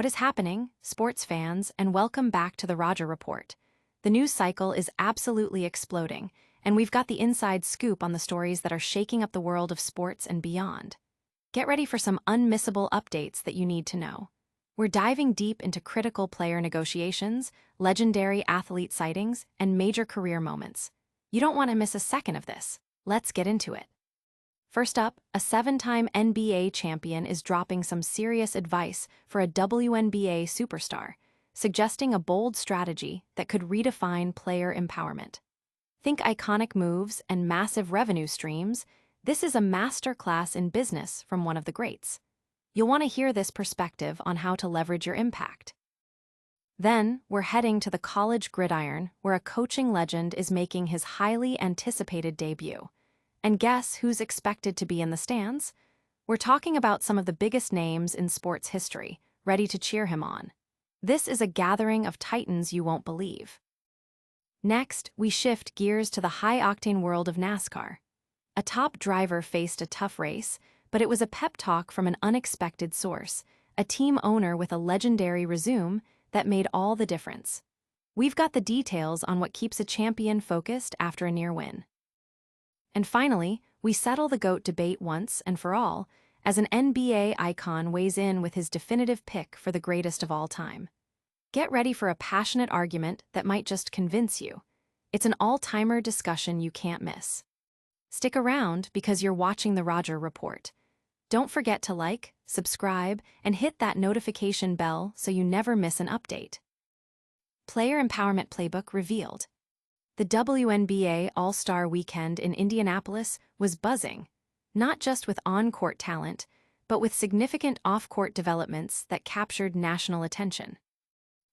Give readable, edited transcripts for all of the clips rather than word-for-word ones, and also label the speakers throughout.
Speaker 1: What is happening, sports fans, and welcome back to the Roger Report. The news cycle is absolutely exploding, and we've got the inside scoop on the stories that are shaking up the world of sports and beyond. Get ready for some unmissable updates that you need to know. We're diving deep into critical player negotiations, legendary athlete sightings, and major career moments. You don't want to miss a second of this. Let's get into it. First up, a 7-time NBA champion is dropping some serious advice for a WNBA superstar, suggesting a bold strategy that could redefine player empowerment. Think iconic moves and massive revenue streams. This is a masterclass in business from one of the greats. You'll want to hear this perspective on how to leverage your impact. Then, we're heading to the college gridiron, where a coaching legend is making his highly anticipated debut. And guess who's expected to be in the stands? We're talking about some of the biggest names in sports history, ready to cheer him on. This is a gathering of titans you won't believe. Next, we shift gears to the high-octane world of NASCAR. A top driver faced a tough race, but it was a pep talk from an unexpected source, a team owner with a legendary resume that made all the difference. We've got the details on what keeps a champion focused after a near win. And finally, we settle the GOAT debate once and for all, as an NBA icon weighs in with his definitive pick for the greatest of all time. Get ready for a passionate argument that might just convince you. It's an all-timer discussion you can't miss. Stick around because you're watching the Roger Report. Don't forget to like, subscribe, and hit that notification bell so you never miss an update. Player Empowerment Playbook revealed. The WNBA All-Star Weekend in Indianapolis was buzzing, not just with on-court talent, but with significant off-court developments that captured national attention.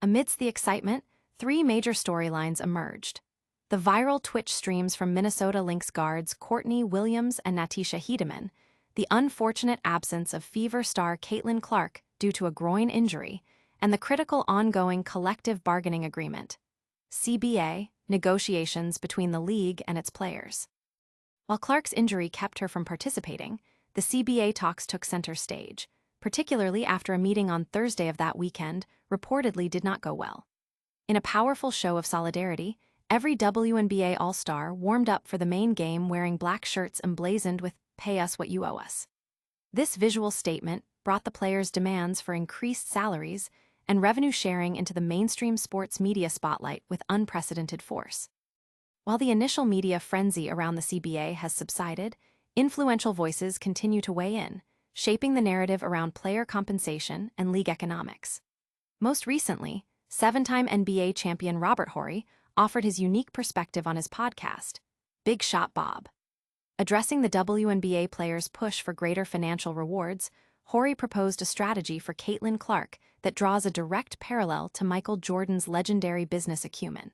Speaker 1: Amidst the excitement, 3 major storylines emerged. The viral Twitch streams from Minnesota Lynx guards Courtney Williams and Natisha Hiedeman, the unfortunate absence of Fever star Caitlin Clark due to a groin injury, and the critical ongoing collective bargaining agreement, CBA, negotiations between the league and its players. While Clark's injury kept her from participating, the CBA talks took center stage, particularly after a meeting on Thursday of that weekend reportedly did not go well. In a powerful show of solidarity, every WNBA All-Star warmed up for the main game wearing black shirts emblazoned with "Pay us what you owe us." This visual statement brought the players' demands for increased salaries and revenue sharing into the mainstream sports media spotlight with unprecedented force. While the initial media frenzy around the CBA has subsided, influential voices continue to weigh in, shaping the narrative around player compensation and league economics. Most recently, 7-time NBA champion Robert Horry offered his unique perspective on his podcast, Big Shot Bob. Addressing the WNBA players' push for greater financial rewards, Horry proposed a strategy for Caitlin Clark that draws a direct parallel to Michael Jordan's legendary business acumen.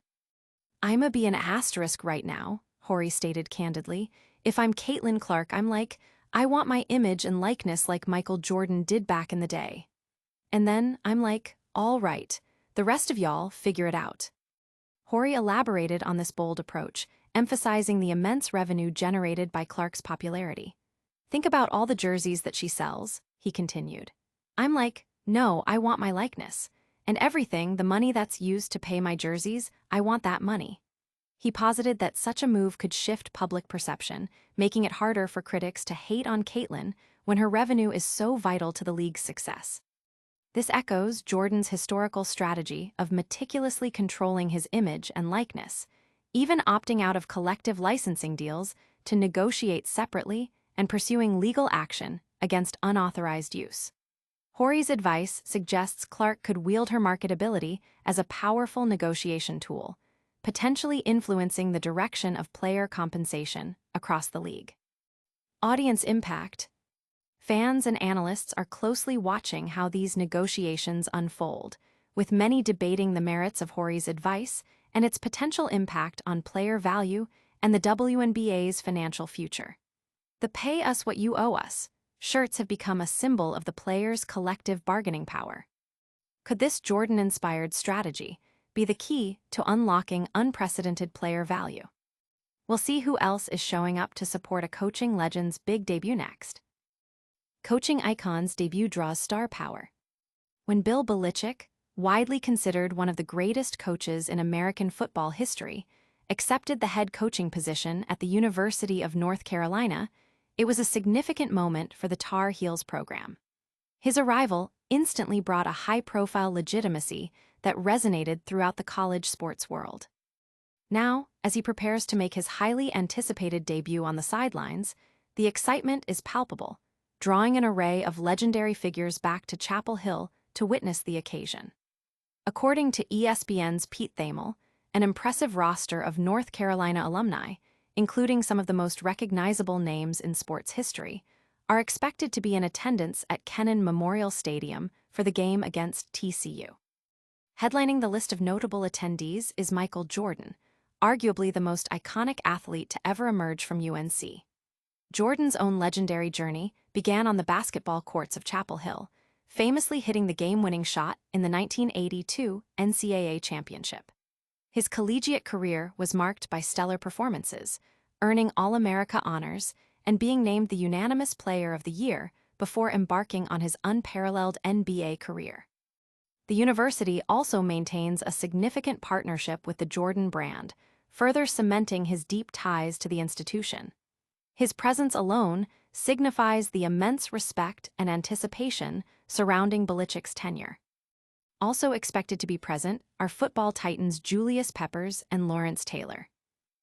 Speaker 1: "I'ma be an asterisk right now," Horry stated candidly. "If I'm Caitlin Clark, I'm like, I want my image and likeness like Michael Jordan did back in the day. And then I'm like, all right, the rest of y'all figure it out." Horry elaborated on this bold approach, emphasizing the immense revenue generated by Clark's popularity. "Think about all the jerseys that she sells," he continued. "I'm like, no, I want my likeness. And everything, the money that's used to pay my jerseys, I want that money." He posited that such a move could shift public perception, making it harder for critics to hate on Caitlin when her revenue is so vital to the league's success. This echoes Jordan's historical strategy of meticulously controlling his image and likeness, even opting out of collective licensing deals to negotiate separately and pursuing legal action against unauthorized use. Horry's advice suggests Clark could wield her marketability as a powerful negotiation tool, potentially influencing the direction of player compensation across the league. Audience impact. Fans and analysts are closely watching how these negotiations unfold, with many debating the merits of Horry's advice and its potential impact on player value and the WNBA's financial future. The "Pay us what you owe us" shirts have become a symbol of the players' collective bargaining power. Could this Jordan-inspired strategy be the key to unlocking unprecedented player value? We'll see who else is showing up to support a coaching legend's big debut next. Coaching icon's debut draws star power. when Bill Belichick, widely considered one of the greatest coaches in American football history, accepted the head coaching position at the University of North Carolina, it was a significant moment for the Tar Heels program. His arrival instantly brought a high-profile legitimacy that resonated throughout the college sports world. Now, as he prepares to make his highly anticipated debut on the sidelines, the excitement is palpable, drawing an array of legendary figures back to Chapel Hill to witness the occasion. According to ESPN's Pete Thamel, an impressive roster of North Carolina alumni, including some of the most recognizable names in sports history, are expected to be in attendance at Kennan Memorial Stadium for the game against TCU. Headlining the list of notable attendees is Michael Jordan, arguably the most iconic athlete to ever emerge from UNC. Jordan's own legendary journey began on the basketball courts of Chapel Hill, famously hitting the game-winning shot in the 1982 NCAA championship. His collegiate career was marked by stellar performances, earning All-America honors and being named the unanimous Player of the Year before embarking on his unparalleled NBA career. The university also maintains a significant partnership with the Jordan brand, further cementing his deep ties to the institution. His presence alone signifies the immense respect and anticipation surrounding Belichick's tenure. Also expected to be present are football titans Julius Peppers and Lawrence Taylor.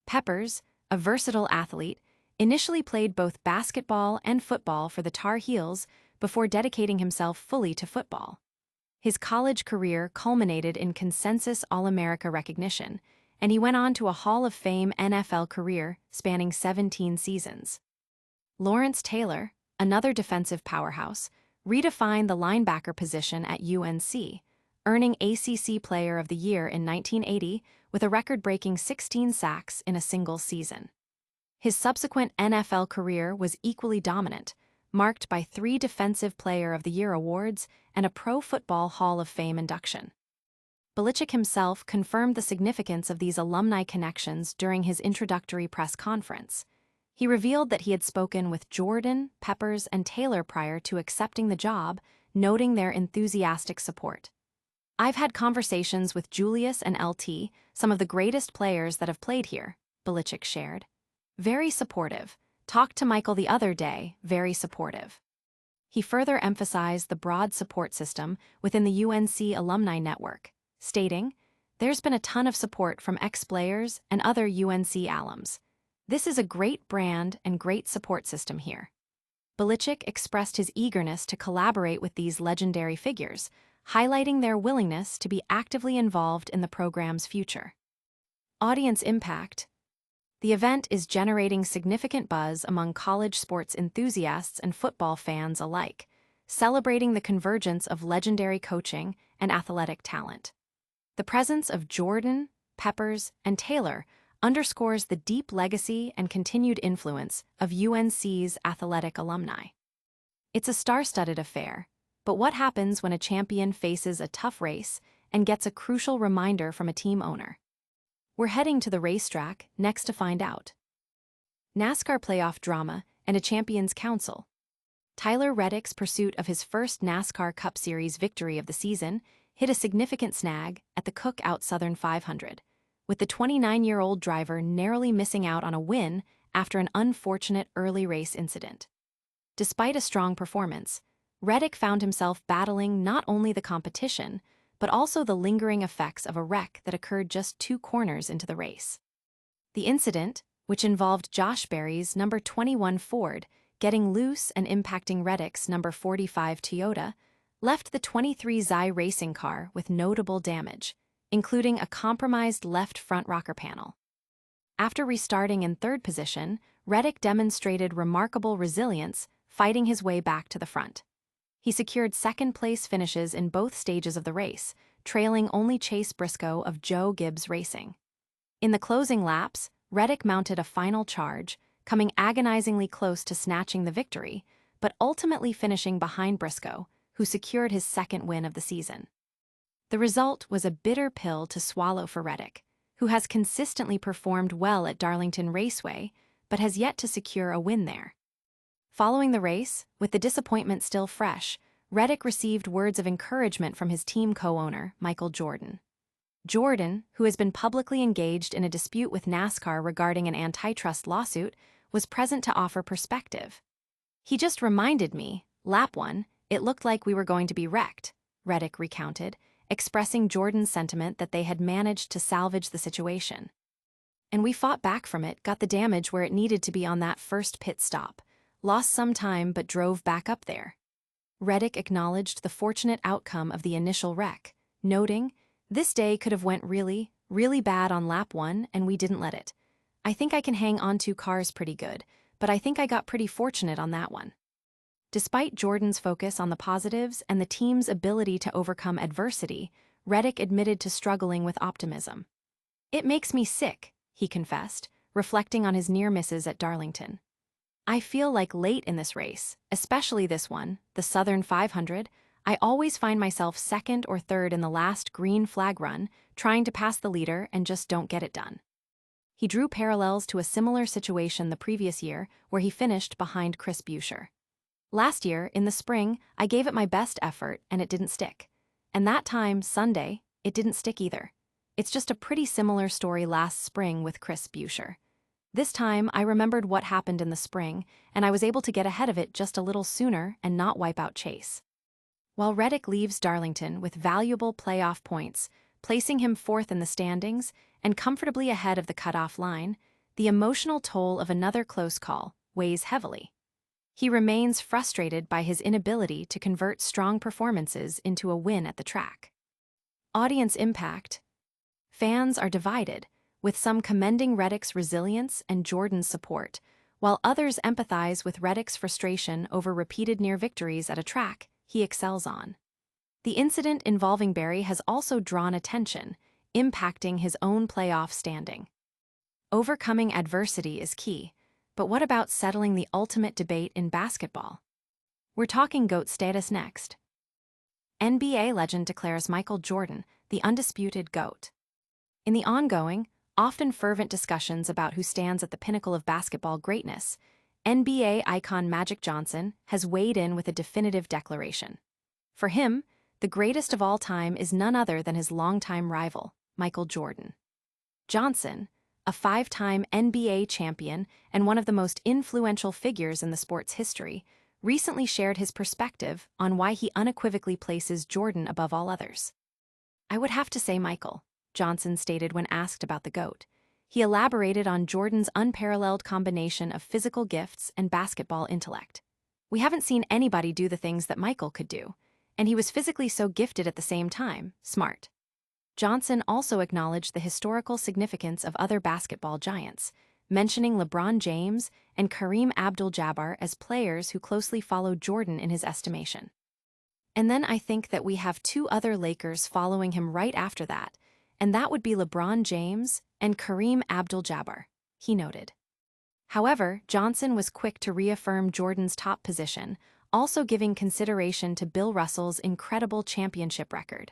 Speaker 1: Peppers, a versatile athlete, initially played both basketball and football for the Tar Heels before dedicating himself fully to football. His college career culminated in consensus All-America recognition, and he went on to a Hall of Fame NFL career spanning 17 seasons. Lawrence Taylor, another defensive powerhouse, redefined the linebacker position at UNC, earning ACC Player of the Year in 1980 with a record-breaking 16 sacks in a single season. His subsequent NFL career was equally dominant, marked by 3 Defensive Player of the Year awards and a Pro Football Hall of Fame induction. Belichick himself confirmed the significance of these alumni connections during his introductory press conference. He revealed that he had spoken with Jordan, Peppers, and Taylor prior to accepting the job, noting their enthusiastic support. "I've had conversations with Julius and LT, some of the greatest players that have played here," Belichick shared. "Very supportive. Talked to Michael the other day, very supportive." He further emphasized the broad support system within the UNC alumni network, stating, "There's been a ton of support from ex-players and other UNC alums. This is a great brand and great support system here." Belichick expressed his eagerness to collaborate with these legendary figures, highlighting their willingness to be actively involved in the program's future. Audience impact. The event is generating significant buzz among college sports enthusiasts and football fans alike, celebrating the convergence of legendary coaching and athletic talent. The presence of Jordan, Peppers, and Taylor underscores the deep legacy and continued influence of UNC's athletic alumni. It's a star-studded affair, but what happens when a champion faces a tough race and gets a crucial reminder from a team owner? We're heading to the racetrack next to find out. NASCAR playoff drama and a champion's council. Tyler Reddick's pursuit of his first NASCAR Cup Series victory of the season hit a significant snag at the Cookout Southern 500, with the 29-year-old driver narrowly missing out on a win after an unfortunate early race incident. Despite a strong performance, Reddick found himself battling not only the competition, but also the lingering effects of a wreck that occurred just 2 corners into the race. The incident, which involved Josh Berry's number 21 Ford getting loose and impacting Reddick's number 45 Toyota, left the 23 Xi racing car with notable damage, including a compromised left front rocker panel. After restarting in 3rd position, Reddick demonstrated remarkable resilience, fighting his way back to the front. He secured second-place finishes in both stages of the race, trailing only Chase Briscoe of Joe Gibbs Racing. In the closing laps, Reddick mounted a final charge, coming agonizingly close to snatching the victory, but ultimately finishing behind Briscoe, who secured his 2nd win of the season. The result was a bitter pill to swallow for Reddick, who has consistently performed well at Darlington Raceway, but has yet to secure a win there. Following the race, with the disappointment still fresh, Reddick received words of encouragement from his team co-owner, Michael Jordan. Jordan, who has been publicly engaged in a dispute with NASCAR regarding an antitrust lawsuit, was present to offer perspective. "He just reminded me, lap one, it looked like we were going to be wrecked," Reddick recounted, expressing Jordan's sentiment that they had managed to salvage the situation. "And we fought back from it, got the damage where it needed to be on that first pit stop, lost some time but drove back up there." Reddick acknowledged the fortunate outcome of the initial wreck, noting, "This day could have went really, really bad on lap one and we didn't let it. I think I can hang on two cars pretty good, but I think I got pretty fortunate on that one." Despite Jordan's focus on the positives and the team's ability to overcome adversity, Reddick admitted to struggling with optimism. "It makes me sick," he confessed, reflecting on his near misses at Darlington. "I feel like late in this race, especially this one, the Southern 500, I always find myself second or third in the last green flag run, trying to pass the leader and just don't get it done." He drew parallels to a similar situation the previous year where he finished behind Chris Buescher. "Last year, in the spring, I gave it my best effort and it didn't stick. And that time, Sunday, it didn't stick either. It's just a pretty similar story last spring with Chris Buescher. This time, I remembered what happened in the spring, and I was able to get ahead of it just a little sooner and not wipe out Chase." While Reddick leaves Darlington with valuable playoff points, placing him fourth in the standings and comfortably ahead of the cutoff line, the emotional toll of another close call weighs heavily. He remains frustrated by his inability to convert strong performances into a win at the track. Audience impact. Fans are divided, with some commending Reddick's resilience and Jordan's support, while others empathize with Reddick's frustration over repeated near victories at a track he excels on. The incident involving Barry has also drawn attention, impacting his own playoff standing. Overcoming adversity is key, but what about settling the ultimate debate in basketball? We're talking GOAT status next. NBA legend declares Michael Jordan the undisputed GOAT. In the ongoing, often fervent discussions about who stands at the pinnacle of basketball greatness, NBA icon Magic Johnson has weighed in with a definitive declaration. For him, the greatest of all time is none other than his longtime rival, Michael Jordan. Johnson, a five-time NBA champion and one of the most influential figures in the sport's history, recently shared his perspective on why he unequivocally places Jordan above all others. "I would have to say Michael," Johnson stated when asked about the GOAT. He elaborated on Jordan's unparalleled combination of physical gifts and basketball intellect. "We haven't seen anybody do the things that Michael could do, and he was physically so gifted at the same time, smart." Johnson also acknowledged the historical significance of other basketball giants, mentioning LeBron James and Kareem Abdul-Jabbar as players who closely followed Jordan in his estimation. "And then I think that we have two other Lakers following him right after that, and that would be LeBron James and Kareem Abdul-Jabbar," he noted. However, Johnson was quick to reaffirm Jordan's top position, also giving consideration to Bill Russell's incredible championship record.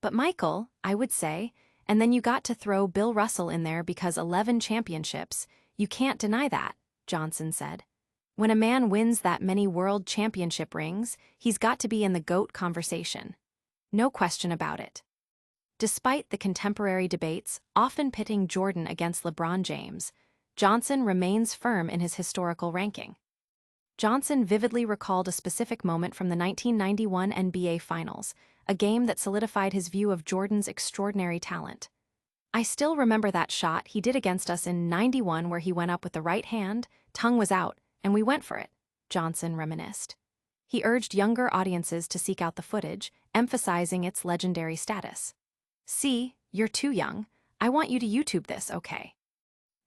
Speaker 1: "But Michael, I would say, and then you got to throw Bill Russell in there because 11 championships, you can't deny that," Johnson said. "When a man wins that many world championship rings, he's got to be in the GOAT conversation. No question about it." Despite the contemporary debates often pitting Jordan against LeBron James, Johnson remains firm in his historical ranking. Johnson vividly recalled a specific moment from the 1991 NBA Finals, a game that solidified his view of Jordan's extraordinary talent. "I still remember that shot he did against us in '91 where he went up with the right hand, tongue was out, and we went for it," Johnson reminisced. He urged younger audiences to seek out the footage, emphasizing its legendary status. "See, you're too young. I want you to YouTube this, okay?"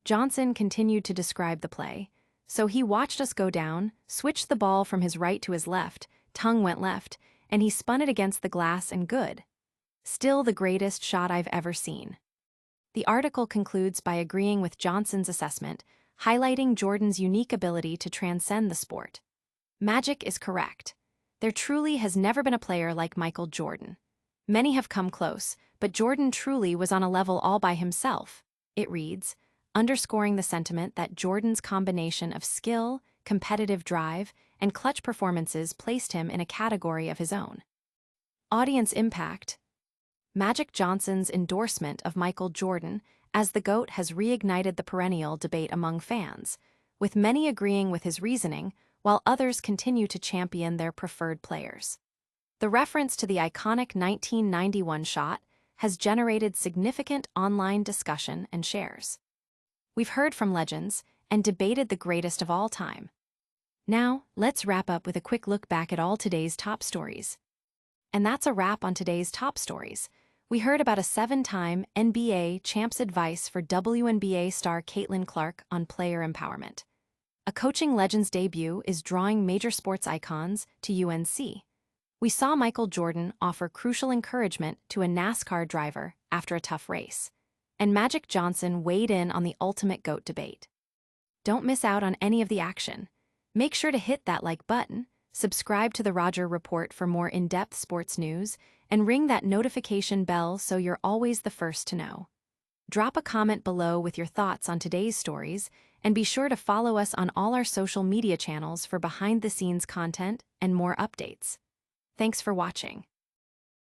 Speaker 1: Johnson continued to describe the play. "So he watched us go down, switched the ball from his right to his left, tongue went left, and he spun it against the glass and good. Still the greatest shot I've ever seen." The article concludes by agreeing with Johnson's assessment, highlighting Jordan's unique ability to transcend the sport. Magic is correct. There truly has never been a player like Michael Jordan. Many have come close, but Jordan truly was on a level all by himself, it reads, underscoring the sentiment that Jordan's combination of skill, competitive drive, and clutch performances placed him in a category of his own. Audience impact. Magic Johnson's endorsement of Michael Jordan as the GOAT has reignited the perennial debate among fans, with many agreeing with his reasoning, while others continue to champion their preferred players. The reference to the iconic 1991 shot has generated significant online discussion and shares. We've heard from legends and debated the greatest of all time. Now, let's wrap up with a quick look back at all today's top stories. And that's a wrap on today's top stories. We heard about a 7-time NBA champ's advice for WNBA star Caitlin Clark on player empowerment. A coaching legend's debut is drawing major sports icons to UNC. We saw Michael Jordan offer crucial encouragement to a NASCAR driver after a tough race. And Magic Johnson weighed in on the ultimate GOAT debate. Don't miss out on any of the action. Make sure to hit that like button, subscribe to the Roger Report for more in-depth sports news, and ring that notification bell so you're always the first to know. Drop a comment below with your thoughts on today's stories, and be sure to follow us on all our social media channels for behind-the-scenes content and more updates. Thanks for watching.